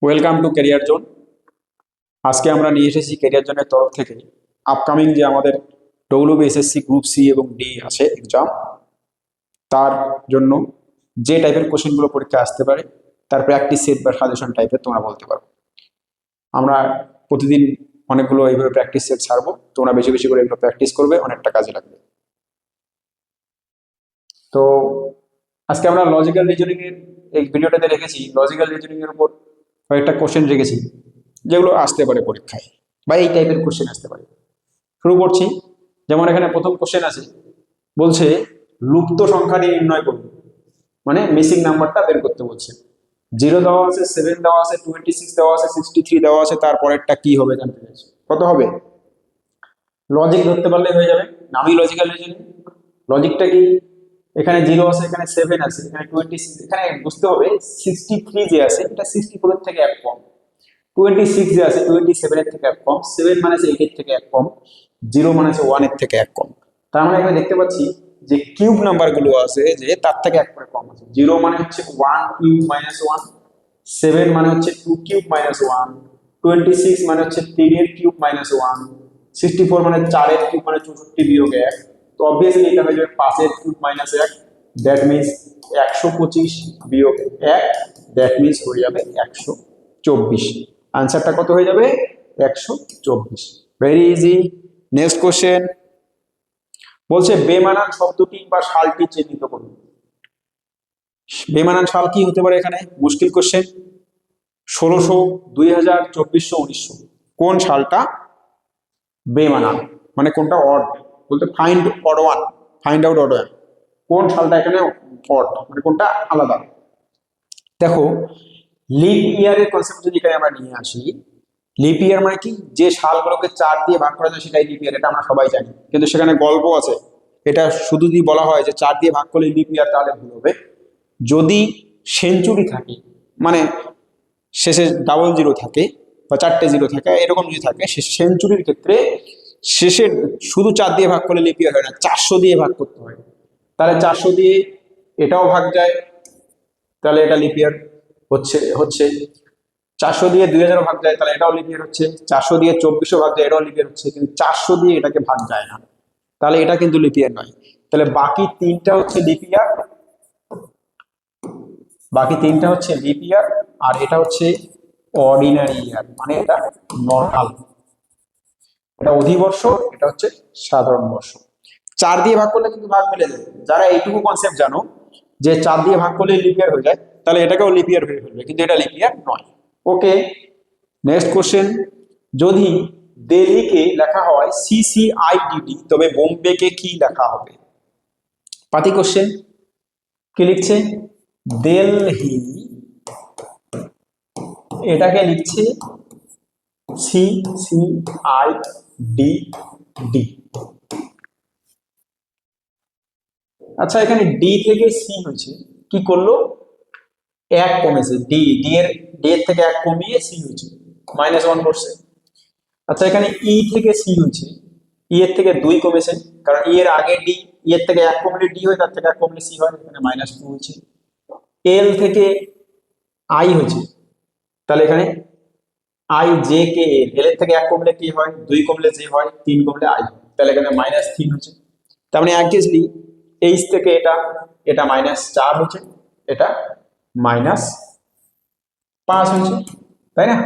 Welcome to career zone. আজকে আমরা নিয়ে এসেছি ক্যারিয়ার জোনের তরফ থেকে আপকামিং যে আমাদের ডব্লিউবিএসএসসি গ্রুপ সি এবং ডি আছে এক্সাম, তার জন্য যে টাইপের কোশ্চেনগুলো পরীক্ষা আসতে পারে তার প্র্যাকটিস সেট বা সাজেশন টাইপের তোমরা বলতে পারো। আমরা প্রতিদিন অনেকগুলো এইভাবে প্র্যাকটিস সেট ছাড়বো, তোমরা বেশি বেশি করে এগুলো প্র্যাকটিস করবে, অনেকটা কাজে লাগবে। তো আজকে আমরা লজিক্যাল রিজনিং এর এই ভিডিওটাতে রেখেছি, লজিক্যাল রিজনিং এর উপর কয়েকটা কোশ্চেন রেখেছি যেগুলো আসতে পারে পরীক্ষায় বা এই টাইপের কোশ্চেন আসতে পারে। শুরু করছি। যেমন এখানে প্রথম কোশ্চেন আছে, বলছে লুপ্ত সংখ্যাটি নির্ণয় করুন, মানে মিসিং নাম্বারটা বের করতে বলছে। 0 দেওয়া আছে, 7 দেওয়া আছে, 26 দেওয়া আছে, 63 দেওয়া আছে, তারপরেরটা কি হবে জানতে চাইছে। কত হবে? লজিক ধরতে পারলে হয়ে যাবে, নামই লজিক্যাল রিজনিং। লজিকটা কি? এখানে 0 আছে, এখানে 7 আছে, এখানে 26, এখানে বুঝতে হবে 63 যে আছে এটা 64 এর থেকে এক কম, 26 যে আছে 27 এর থেকে এক কম, 7 মানে 8 এর থেকে এক কম, 0 মানে 1 এর থেকে এক কম। তার মানে এখানে দেখতে পাচ্ছি যে কিউব নাম্বার গুলো আছে যে তার থেকে এক করে কম আছে। 0 মানে হচ্ছে 1 কিউব মাইনাস 1, 7 মানে হচ্ছে 2 কিউব মাইনাস 1, 26 মানে হচ্ছে 3 এর কিউব মাইনাস 1, 64 মানে 4 এর কিউব মানে 64 বিয়োগ 1। তো অবভিয়াসলি এটা হয়ে যাবে 5 এর কিউব মাইনাস 1, দ্যাট মিনস 125 বিয়োগ 1, দ্যাট মিনস হয়ে যাবে 124। আনসারটা কত হয়ে যাবে? 124। Very easy. নেক্সট কোশ্চেন বলছে বেমানান শব্দটি বা শালটি চিহ্নিত করুন। বেমানান শাল কি হতে পারে? এখানে মুশকিল কোশ্চেন। 1600, 2000, 2400, 1900, কোন শালটা বেমানান? মানে কোনটা অড? বলতে find odd one, find out odd one, কোন শালটা এখানে অড, মানে কোনটা আলাদা। দেখো, লিপ ইয়ারের কনসেপ্ট যদি এখানে আমরা নিয়ে আসি, লিপ ইয়ার মানে কি? যে সালগুলোকে 4 দিয়ে ভাগ করা যায় সেটাই লিপ ইয়ার, এটা আমরা সবাই জানি, কিন্তু সেখানে গল্প আছে। এটা শুধু যদি বলা হয় যে 4 দিয়ে ভাগ করলে লিপ ইয়ার, তাহলে ভুল হবে। যদি সেঞ্চুরি থাকে, মানে শেষে ডাবল জিরো থাকে বা 4টে জিরো থাকে, এরকম যদি থাকে, সে সেঞ্চুরির ক্ষেত্রে শেষে শুধু 4 দিয়ে ভাগ করলে লিপ ইয়ার হয় না, 400 দিয়ে ভাগ করতে হয়। তাহলে 400 দিয়ে এটাও ভাগ যায়, তাহলে এটা লিপ ইয়ার হচ্ছে হচ্ছে 400 দিয়ে 2000 ভাগ যায়, তাহলে এটাও লিপ ইয়ার হচ্ছে। 400 দিয়ে 2400 ভাগ যায়, এটাও লিপ ইয়ার হচ্ছে। কিন্তু 400 দিয়ে এটাকে ভাগ যায় না, তাহলে এটা কিন্তু লিপ ইয়ার নয়। তাহলে বাকি তিনটা হচ্ছে লিপ ইয়ার, বাকি তিনটা হচ্ছে লিপ ইয়ার, আর এটা হচ্ছে অর্ডিনারি ইয়ার, মানে এটা নর্মাল, এটা অধিবর্ষ, এটা হচ্ছে সাধারণ বর্ষ। 4 দিয়ে ভাগ করলে কিন্তু ভাগ মিলে যাবে। যারা এইটুকু কনসেপ্ট জানো যে 4 দিয়ে ভাগ করলে লিপ ইয়ার হয়ে যায়, তাহলে এটাকেও লিপ ইয়ার হয়ে ফেলবে, কিন্তু এটা লিপ ইয়ার নয়। ওকে, নেক্সট কোশ্চেন। যদি দিল্লিকে লেখা হয় CCIDD, তবে বোম্বেকে কি লেখা হবে? পাতি কোশ্চেন। কি লিখছে? দিল্লি, এটাকে লিখছে CCIDD। আচ্ছা, এখানে ডি থেকে সি হয়েছে, কি করলো? এক কমেছে, ডি এর থেকে এক কমিয়ে সি হয়েছে, -1 করছে। আচ্ছা, এখানে ই থেকে সি হয়েছে, ই এর থেকে 2 কমেছে, কারণ ই এর আগে ডি, ই এর থেকে এক কমলে ডি হয়, তার থেকে এক কমলে সি হয়, এখানে -2 হয়েছে। এল থেকে আই হয়েছে, তাহলে এখানে আই জে কে এল, এল এর থেকে এক কমলে কি হয়? 2 কমলে জে হয়, 3 কমলে আই হয়, তাহলে এখানে -3 হচ্ছে। তার মানে অ্যাকচুয়ালি এইচ থেকে এটা, এটা -4 হচ্ছে, এটা -5 হয়েছে, তাই না?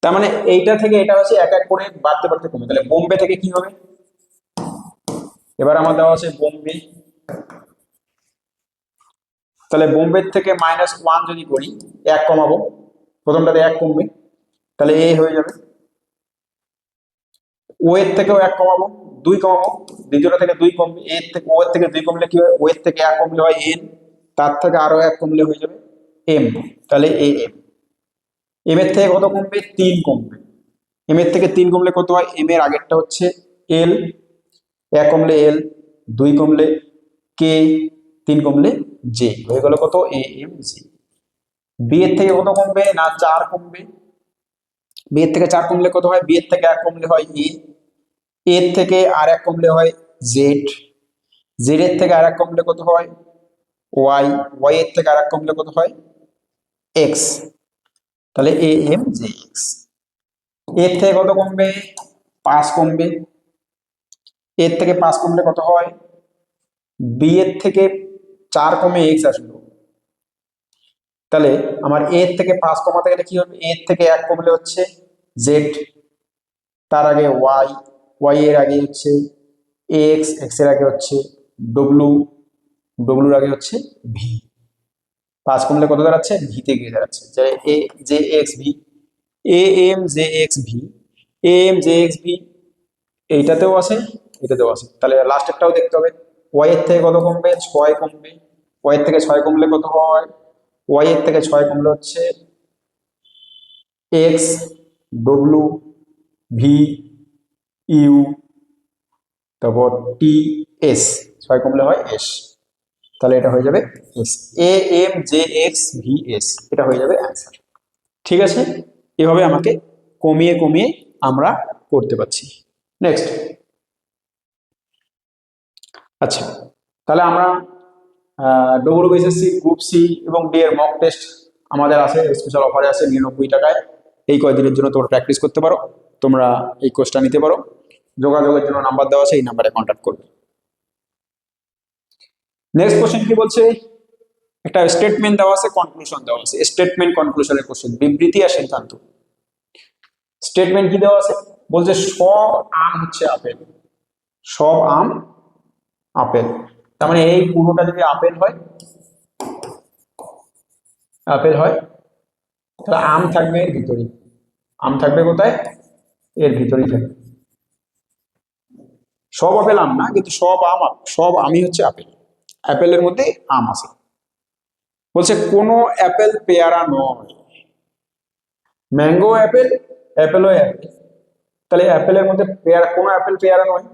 তার মানে এইটা থেকে এটা হচ্ছে এক এক করে বাড়তে বাড়তে কমে। তাহলে বোম্বে থেকে কি হবে? এবার আমার দেওয়া আছে বোম্বে, তাহলে বোম্বে থেকে -1 যদি করি, এক কমাবো, প্রথমটাতে এক কমবে, তাহলে এ হয়ে যাবে। ও এর থেকেও এক কমাবো, 2 কমাবো, দ্বিতীয়টা থেকে 2 কমবে, এর থেকে ও এর থেকে 2 কমলে কি হয়? ও এর থেকে এক কমলে হয় এন, তার থেকে আরো এক কমলে হয়ে যাবে এম, তাহলে এ এম। এম এর থেকে কত কমবে? 3 কমবে। এম এর থেকে 3 কমলে কত হয়? এম এর আগেরটা হচ্ছে এল, এক কমলে এল, 2 কমলে কে, 3 কমলে জে, হয়ে গেল কত? A M G. বি এর থেকে কত কমবে? না 4 কমবে। বি এর থেকে 4 কমলে কত হয়? বি এর থেকে এক কমলে হয় এ, এর থেকে আর এক কমলে হয় জেড, জেড এর থেকে আর এক কমলে কত হয়? ওয়াই, ওয়াই এর থেকে আর এক কমলে কত হয়? এক্স। তাহলে এ এম জে এক্স, এর থেকে কত কমবে? 5 কমবে। এর থেকে 5 কমলে কত হয়? বি এর থেকে 4 কমে এক্স আসলো। তাহলে আমার এর থেকে 5 কমাতে গেলে কি হবে? এর থেকে 1 কমলে হচ্ছে জেড, তার আগে ওয়াই, ওয়াই এর আগে হচ্ছে এক্স, এক্স এর আগে হচ্ছে ডব্লু, ডব্লুর আগে হচ্ছে ভি। 5 কমলে কত দাঁড়াচ্ছে? ভিতে গিয়ে দাঁড়াচ্ছে, যে A J X V, A M J X V, A M J X V এইটাতেও আছে, এটাতেও আছে। তাহলে লাস্টেরটাও দেখতে হবে। ওয়াই এর থেকে কত কমবে? 6 কমবে। ওয়াই এর থেকে 6 কমলে কত হয়? ওয়াই এর থেকে 6 কমলে হচ্ছে এক্স, ডব্লু, ভি, ইউ, তারপর টি, এস। 6 কমলে হয় এস। তাহলে এটা হয়ে যাবে S, A M J X V S, এটা হয়ে যাবে অ্যান্সার। ঠিক আছে, এভাবে আমাকে কমিয়ে কমিয়ে আমরা করতে পারছি। নেক্সট। আচ্ছা, তাহলে আমরা ডব্লিউবিএসএসসি গ্রুপ সি এবং ডি এর মক টেস্ট আমাদের আছে, স্পেশাল অফারে আছে 99 টাকায়। এই কয়েকদিনের জন্য তোমরা প্র্যাকটিস করতে পারো, তোমরা এই কোর্সটা নিতে পারো। যোগাযোগের জন্য নাম্বার দেওয়া আছে, এই নাম্বারে কন্ট্যাক্ট করবে। নেক্সট কোশ্চেন কি বলছে? একটা স্টেটমেন্ট দেওয়া আছে, কনক্লুশন দেওয়া আছে। স্টেটমেন্ট কনক্লুশনের কোশ্চেন, বিবৃতি আর সিদ্ধান্ত। স্টেটমেন্ট কি দেওয়া আছে? বলছে সব আম হচ্ছে আপেল, সব আম আপেল। তার মানে এই পুরোটা যদি আপেল হয়, আপেল হয়, তাহলে আম থাকবে এর ভিতরেই। আম থাকবে কোথায়? এর ভিতরেই থাকবে। সব আপেল আম না, কিন্তু সব আম, সব আমই হচ্ছে আপেল, অ্যাপেলের মধ্যে আম আছে। বলছে কোনো অ্যাপেল পেয়ারা নয়, ম্যাঙ্গো অ্যাপেল, অ্যাপেলও অ্যাপেল। তাহলে অ্যাপেলের মধ্যে পেয়ারা, কোনো অ্যাপেল পেয়ারা নয়,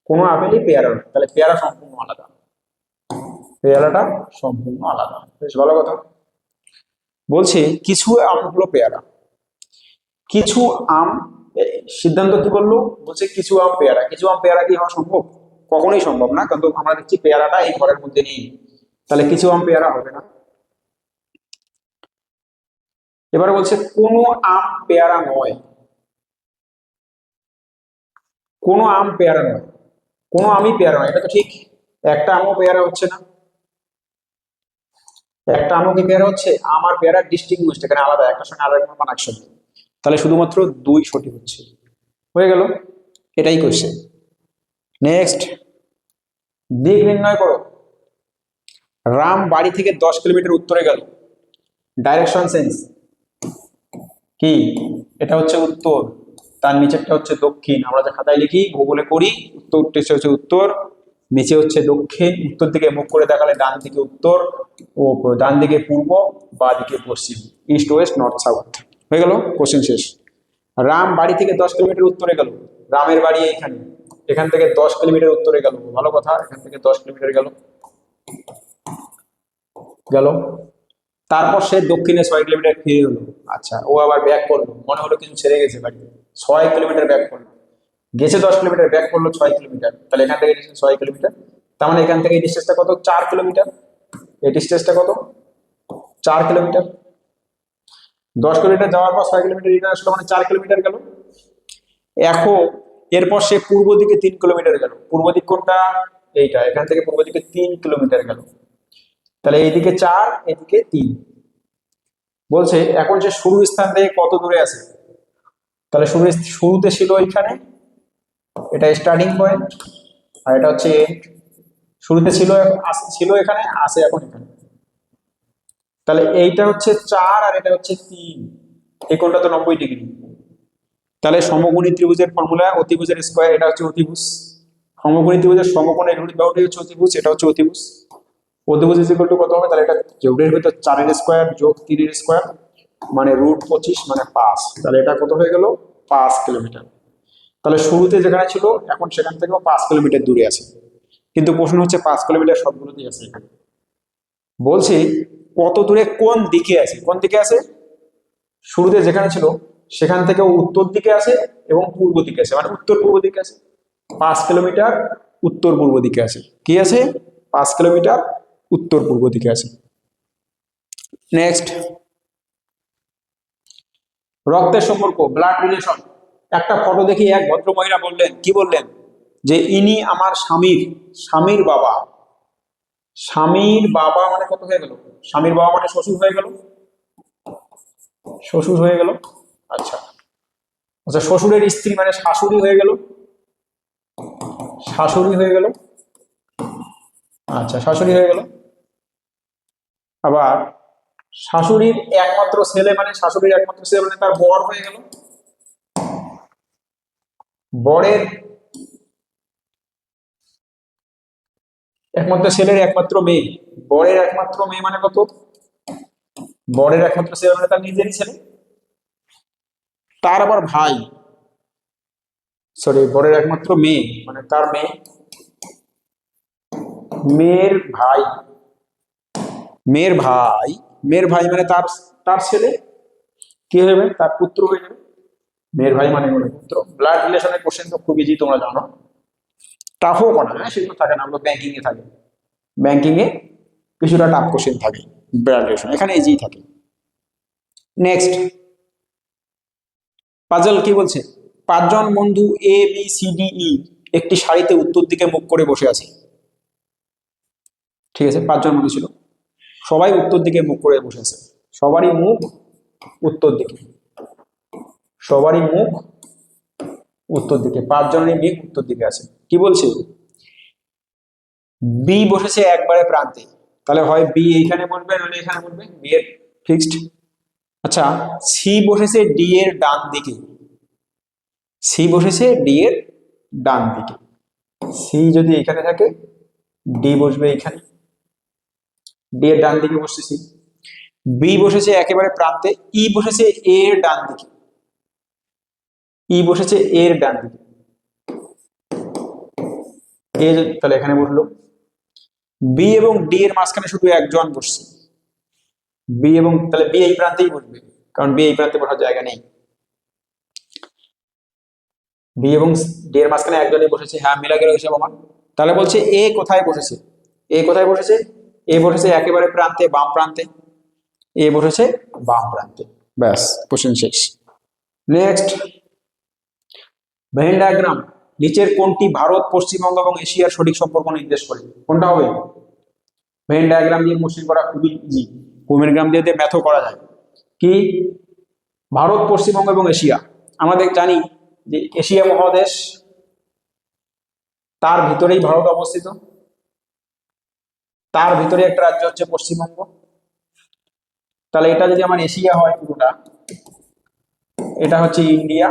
কোনো আপেলই পেয়ারা নয়, তাহলে পেয়ারা সম্পূর্ণ আলাদা, পেয়ারাটা সম্পূর্ণ আলাদা। বেশ ভালো কথা। বলছে কিছু আম হলো পেয়ারা, কিছু আম, সিদ্ধান্ত কি বললো? বলছে কিছু আম পেয়ারা। কিছু আম পেয়ারা কি হওয়া সম্ভব? কখনোই সম্ভব না, কিন্তু আমরা দেখছি পেয়ারাটা এই ঘরের মধ্যে নেই, তাহলে কিছু আম পেয়ারা হবে না। এবারে বলছে কোনো আম পেয়ারা নয়, কোনো আম পেয়ারা নয়, কোনো আমই পেয়ারা নয়, এটা তো ঠিক। একটা আমও পেয়ারা হচ্ছে না, একটা আমও কি পেয়ারা হচ্ছে? আম আর পেয়ারা ডিস্টিংগুইশড, এখানে আলাদা, একটা সঙ্গে আরেকটা মান একসঙ্গে। তাহলে শুধুমাত্র 2 সঠিক হচ্ছে, হয়ে গেল, এটাই কোশ্চেন। নেক্সট, দিক নির্ণয় করো। রাম বাড়ি থেকে 10 কিলোমিটার উত্তরে গেল, ডাইরেকশন সেন্স কি? এটা হচ্ছে উত্তর, তার নিচেরটা হচ্ছে দক্ষিণ। আমরা যে খাতায় লিখি, ভূগোলে করি, উত্তরটা হচ্ছে উত্তর, নিচে হচ্ছে দক্ষিণ। উত্তর দিকে মুখ করে দেখালে ডান দিকে উত্তর, ও ডান দিকে পূর্ব, বা দিকে পশ্চিম, ইস্ট ওয়েস্ট নর্থ সাউথ। হয়ে গেল, কোশ্চেন শেষ। রাম বাড়ি থেকে 10 কিলোমিটার উত্তরে গেল, রামের বাড়ি এইখানে, এখান থেকে 10 কিলোমিটার উত্তরে গেল, ভালো কথা, এখান থেকে 10 কিলোমিটার গেল, গেল। তারপর সে দক্ষিণে 6 কিলোমিটার ফিরে হলো। আচ্ছা, ও আবার ব্যাক করলো, মনে হলো কিছু ছেড়ে গেছে বাড়িতে, 6 কিলোমিটার ব্যাক করলো, গেছে 10 কিলোমিটার, ব্যাক করলো 6 কিলোমিটার, তাহলে এখান থেকে 6 কিলোমিটার। তার মানে এখান থেকে এই ডিস্টেন্সটা কত? 4 কিলোমিটার। এই ডিস্টেন্সটা কত? 4 কিলোমিটার। 10 কিলোমিটার যাওয়ার পর 6 কিলোমিটার রিটার্ন আসলো, মানে 4 কিলোমিটার গেল। এখন এরপর সে পূর্ব দিকে 3 কিলোমিটার গেল। পূর্ব দিক কোনটা? এইটা, এখান থেকে পূর্ব দিকে 3 কিলোমিটার গেল। তাহলে এইদিকে 4, এদিকে 3। বলছে এখন সে শুরু স্থান থেকে কত দূরে আছে? তাহলে শুরুতে ছিল এখানে, এটা স্টার্টিং পয়েন্ট, আর এটা হচ্ছে এন্ড। শুরুতে ছিল, ছিল এখানে, আছে এখন এখানে। তাহলে এইটা হচ্ছে 4 আর এটা হচ্ছে 3, এই কোণটা তো 90 ডিগ্রি। তাহলে সমকোণী ত্রিভুজের ফর্মুলা অতিভুজের স্কয়ার, এটা হচ্ছে অতিভুজ। সমকোণী ত্রিভুজের সমকোণের বিপরীত বাহুটি হচ্ছে অতিভুজ, এটা হচ্ছে অতিভুজ। অতিভুজ ইজ ইকুয়াল টু কত হবে? তাহলে এটা জোড়ের ভিতর 4 এর স্কয়ার যোগ 3 এর স্কয়ার, মানে √25, মানে 5। তাহলে এটা কত হয়ে গেল? 5 কিলোমিটার। তাহলে শুরুতে যেখানে ছিল, এখন সেখান থেকেও 5 কিলোমিটার দূরে আছে। কিন্তু প্রশ্ন হচ্ছে 5 কিলোমিটার সবগুলোতেই আছে এখানে। বলছি কত দূরে, কোন দিকে আছে? কোন দিকে আছে? শুরুতে যেখানে ছিল সেখান থেকে উত্তর দিকে আছে এবং পূর্ব দিকে আছে, মানে উত্তর পূর্ব দিকে আছে। 5 কিলোমিটার উত্তর পূর্ব দিকে আছে। কি আছে? 5 কিলোমিটার উত্তর পূর্ব দিকে আছে। নেক্সট, রক্তের সম্পর্ক, ব্লাড রিলেশন। একটা ফটো দেখি এক ভদ্র মহিলা বললেন, কি বললেন, যে ইনি আমার স্বামীর স্বামীর বাবা। স্বামীর বাবা মানে কত হয়ে গেল? স্বামীর বাবা মানে শ্বশুর হয়ে গেল, শ্বশুর হয়ে গেল। আচ্ছা আচ্ছা, শ্বশুরের স্ত্রী মানে শাশুড়ি হয়ে গেল, শাশুড়ি হয়ে গেল। আচ্ছা, শাশুড়ি হয়ে গেল। আবার শাশুড়ির একমাত্র ছেলে মানে, শাশুড়ির একমাত্র ছেলে মানে তার বর হয়ে গেল। বরের একমাত্র ছেলের একমাত্র মেয়ে, বরের একমাত্র মেয়ে মানে কত? বরের একমাত্র ছেলে মানে তার নিজেরই ছেলে। তার আবার ভাই, সরি, বরের একমাত্র মেয়ে মানে তার মেয়ে, মেয়ের ভাই, মেয়ের ভাই, মেয়ের ভাই মানে তার তার ছেলে কি হয়ে যাবে? তার পুত্র হয়ে যাবে। মেয়ের ভাই মানে হলো পুত্র। ব্লাড রিলেশনের কোশ্চেন তো খুব ইজি, তোমরা জানো। টাফও করা হ্যাঁ, সেগুলো থাকে না, আমরা ব্যাংকিং এ থাকে, ব্যাংকিং এ কিছুটা টাফ কোশ্চেন থাকে। ব্লাড রিলেশন এখানে ইজি থাকে। নেক্সট পাজল কি বলছে? পাঁচজন বন্ধু A B C D E একটি সারিতে উত্তর দিকে মুখ করে বসে আছে। ঠিক আছে, পাঁচজন বন্ধু ছিল, সবাই উত্তর দিকে মুখ করে বসে আছে। সবারই মুখ উত্তর দিকে, সবারই মুখ উত্তর দিকে, পাঁচজনেরই মুখ উত্তর দিকে আছে। কি বলছে? বি বসেছে একবারে প্রান্তে, তাহলে হয় বি এইখানে বসবে নাহলে এখানে বসবে, বি এর ফিক্সড। আচ্ছা, সি বসেছে ডি এর ডান দিকে, সি বসেছে ডি এর ডান দিকে। সি যদি এখানে থাকে, ডি বসবে এখানে, ডি এর ডান দিকে বসছে সি। বি বসেছে একেবারে প্রান্তে, ই বসেছে এ এর ডান দিকে, ই বসেছে এ এর ডান দিকে, এ তাহলে এখানে বসলো। বি এবং ডি এর মাঝখানে শুধু একজন বসছে, বি এবং, তাহলে বি এই প্রান্তেই বসবে, কারণ বি এই প্রান্তে বসার জায়গা নেই। বি এবং ডি এর মাঝখানে একজনই বসেছে, হ্যাঁ মিলা গেল হিসাব আমার। তাহলে বলছে এ কোথায় বসেছে? এ কোথায় বসেছে? এ বসেছে একেবারে প্রান্তে, বাম প্রান্তে, এ বসেছে বাম প্রান্তে। ব্যাস, কোশ্চেন শেষ। নেক্সট, ভেন ডায়াগ্রাম নিচের কোনটি ভারত, পশ্চিমবঙ্গ এবং এশিয়ার সঠিক সম্পর্ক নির্দেশ করে? কোনটা হবে? ভেন ডায়াগ্রাম দিয়ে কোশ্চেন করা খুবই ইজি, ভূমিগ্রাম দিয়ে ম্যাথও করা যায়। কি? ভারত, পশ্চিমবঙ্গ এবং এশিয়া, আমাদের জানি যে এশিয়া মহাদেশ, তার ভিতরেই ভারত অবস্থিত, তার ভিতরে একটা রাজ্য হচ্ছে পশ্চিমবঙ্গ। তাহলে এটা যদি আমার এশিয়া হয় পুরোটা, এটা হচ্ছে ইন্ডিয়া,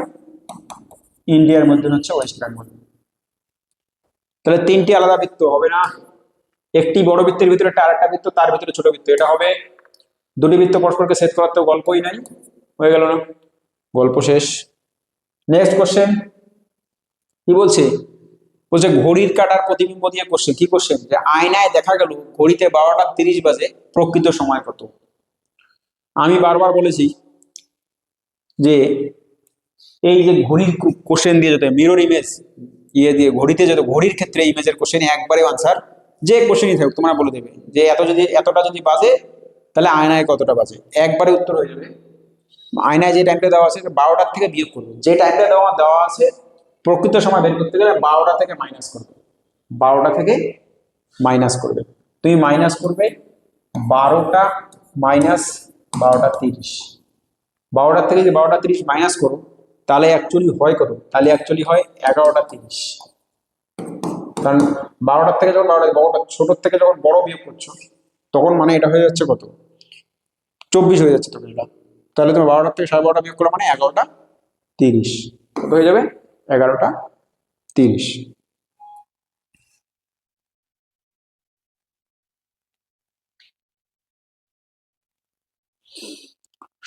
ইন্ডিয়ার মধ্যে হচ্ছে ওয়েস্ট বেঙ্গল। তাহলে তিনটি আলাদা বৃত্ত হবে না, একটি বড় বৃত্তের ভিতরে একটা আরেকটা বৃত্ত, তার ভিতরে ছোট বৃত্ত, এটা হবে। দুটি বৃত্ত পরস্পরকে ছেদ করার তো গল্পই নাই, হয়ে গেল না, গল্প শেষ। নেক্সট কোশ্চেন কি বলছে? বলছে ঘড়ির কাঁটার প্রতিবিম্ব দিয়ে কোশ্চেন। কি কোশ্চেন? যে আয়নায় দেখা গেল ঘড়িতে 12টা 30 বাজে, প্রকৃত সময় কত? আমি বারবার বলেছি যে এই যে ঘড়ির কোশ্চেন দিয়ে যেতে মিরর ইমেজ ইয়ে দিয়ে ঘড়িতে যেত, ঘড়ির ক্ষেত্রে ইমেজের কোশ্চেন একবারে আনসার, যে কোশ্চেনই থাকুক তোমরা বলে দেবে যে এত যদি এতটা যদি বাজে তাহলে আয়নায় কতটা বাজে, একবারে উত্তর হয়ে যাবে। আয়নায় যে টাইমটা দেওয়া আছে 12টার থেকে বিয়োগ করবে, যে টাইমটা দেওয়া দেওয়া আছে প্রকৃত সময় বের করতে গেলে 12টা থেকে মাইনাস করবে, 12টা থেকে মাইনাস করবে। তুমি মাইনাস করবে 12টা মাইনাস 12টা 30, 12টার থেকে যদি 12টা 30 মাইনাস করো তাহলে অ্যাকচুয়ালি হয় কত? তাহলে অ্যাকচুয়ালি হয় 11টা 30। কারণ 12টার থেকে যখন 12টা ছোটোর থেকে যখন বড় বিয়োগ করছো তখন মানে এটা হয়ে যাচ্ছে কত? 24 হয়ে যাচ্ছে তখন এটা। তাহলে তুমি 12টার থেকে 12:30 বিয়োগ করো মানে 11টা 30, কত হয়ে যাবে? 11টা 30।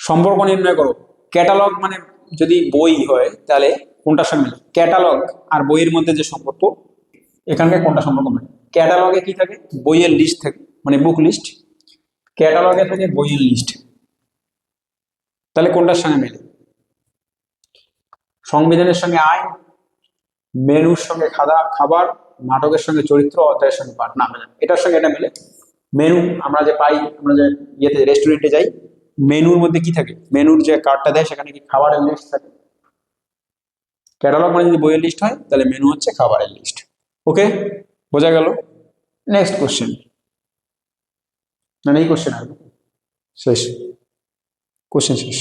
সম্পর্ক নির্ণয় করো। ক্যাটালগ মানে যদি বই হয় তাহলে কোনটার সঙ্গে মিলে? ক্যাটালগ আর বইয়ের মধ্যে যে সম্পর্ক, এখানকার কোনটা সম্পর্ক মেলে? ক্যাটালগে কি থাকে? বইয়ের লিস্ট থাকে, মানে বুক লিস্ট। ক্যাটালগে থাকে বইয়ের লিস্ট, তাহলে কোনটার সঙ্গে মেলে? সংবিধানের সঙ্গে আইন, মেনুর সঙ্গে খাবার, নাটকের সঙ্গে চরিত্র, অধ্যায়ের সঙ্গে পাঠ, না মেলে। এটার সঙ্গে এটা মেলে। মেনু আমরা যে পাই, আমরা যে ইয়েতে রেস্টুরেন্টে যাই, মেনুর মধ্যে কি থাকে, মেনুর যে কার্ডটা দেয় সেখানে কি খাবারের লিস্ট থাকে। ক্যাটালগ মানে যদি বইয়ের লিস্ট হয় তাহলে মেনু হচ্ছে খাবারের লিস্ট। ওকে, বোঝা গেল। নেক্সট কোশ্চেন, মানে এই কোশ্চেন আর শেষ, কোশ্চেন শেষ।